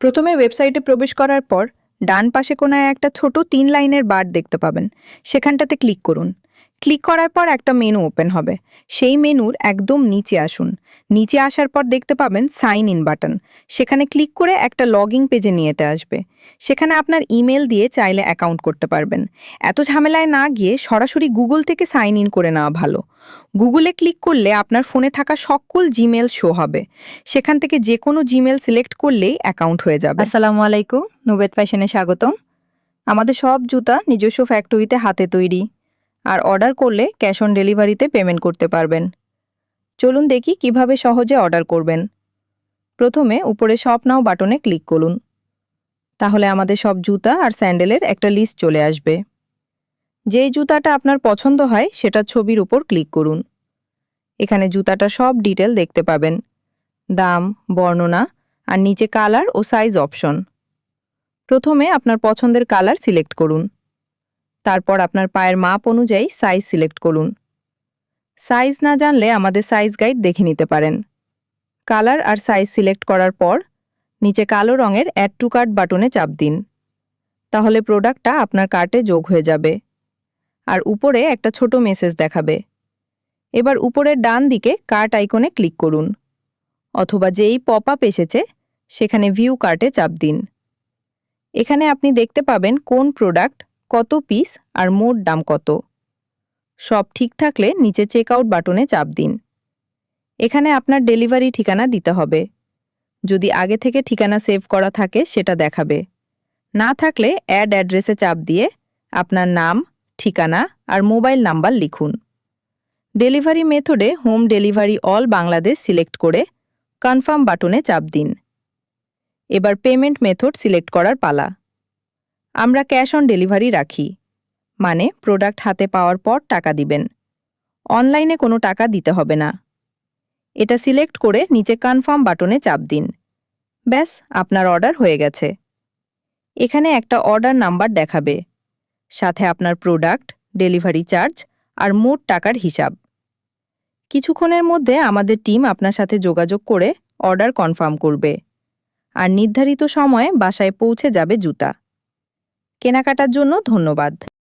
প্রথমে ওয়েবসাইটে প্রবেশ করার পর ডান পাশে কোনায় একটা ছোট ৩ লাইনের বার দেখতে পাবেন। সেখানটাতে ক্লিক করুন। ক্লিক করার পর একটা মেনু ওপেন হবে। সেই মেনুর একদম নিচে আসুন। নিচে আসার পর দেখতে পাবেন সাইন ইন বাটন। সেখানে ক্লিক করে একটা লগইন পেজে নিয়েতে আসবে। সেখানে আপনার ইমেল দিয়ে চাইলে অ্যাকাউন্ট করতে পারবেন। এত ঝামেলায় না গিয়ে সরাসরি গুগল থেকে সাইন ইন করে নেওয়া ভালো। গুগলে ক্লিক করলে আপনার ফোনে থাকা সকল জিমেল শো হবে। সেখান থেকে যে কোনো জিমেল সিলেক্ট করলেই অ্যাকাউন্ট হয়ে যাবে। আসসালামু আলাইকুম, নুবেদ ফ্যাশনে স্বাগতম। আমাদের সব জুতা নিজস্ব ফ্যাক্টরিতে হাতে তৈরি, আর অর্ডার করলে ক্যাশ অন ডেলিভারিতে পেমেন্ট করতে পারবেন। চলুন দেখি কিভাবে সহজে অর্ডার করবেন। প্রথমে উপরে শপ নাও বাটনে ক্লিক করুন। তাহলে আমাদের সব জুতা আর স্যান্ডেলের একটা লিস্ট চলে আসবে। যেই জুতাটা আপনার পছন্দ হয় সেটা ছবির উপর ক্লিক করুন। এখানে জুতাটা সব ডিটেল দেখতে পাবেন, দাম, বর্ণনা আর নিচে কালার ও সাইজ অপশন। প্রথমে আপনার পছন্দের কালার সিলেক্ট করুন। তারপর আপনার পায়ের মাপ অনুযায়ী সাইজ সিলেক্ট করুন। সাইজ না জানলে আমাদের সাইজ গাইড দেখে নিতে পারেন। কালার আর সাইজ সিলেক্ট করার পর নিচে কালো রঙের অ্যাড টু কার্ট বাটনে চাপ দিন। তাহলে প্রোডাক্টটা আপনার কার্টে যোগ হয়ে যাবে। আর উপরে একটা ছোট মেসেজ দেখাবে। এবার উপরের ডান দিকে কার্ট আইকনে ক্লিক করুন, অথবা যেই পপ আপ এসেছে সেখানে ভিউ কার্টে চাপ দিন। এখানে আপনি দেখতে পাবেন কোন প্রোডাক্ট, কত পিস আর মোট দাম কত। সব ঠিক থাকলে নিচে চেক আউট বাটনে চাপ দিন। এখানে আপনার ডেলিভারি ঠিকানা দিতে হবে। যদি আগে থেকে ঠিকানা সেভ করা থাকে সেটা দেখাবে। না থাকলে অ্যাড অ্যাড্রেসে চাপ দিয়ে আপনার নাম, ঠিকানা আর মোবাইল নাম্বার লিখুন। ডেলিভারি মেথডে home delivery all Bangladesh select করে কনফার্ম বাটনে চাপ দিন। এবার পেমেন্ট মেথড সিলেক্ট করার পালা। আমরা ক্যাশ অন ডেলিভারি রাখি, মানে প্রোডাক্ট হাতে পাওয়ার পর টাকা দিবেন। অনলাইনে কোনো টাকা দিতে হবে না। এটা সিলেক্ট করে নিচে কনফার্ম বাটনে চাপ দিন। ব্যাস, আপনার অর্ডার হয়ে গেছে। এখানে একটা অর্ডার নাম্বার দেখাবে, সাথে আপনার প্রোডাক্ট, ডেলিভারি চার্জ আর মোট টাকার হিসাব। কিছুক্ষণের মধ্যে আমাদের টিম আপনার সাথে যোগাযোগ করে অর্ডার কনফার্ম করবে, আর নির্ধারিত সময়ে বাসায় পৌঁছে যাবে জুতা। কেনাকাটার জন্য ধন্যবাদ।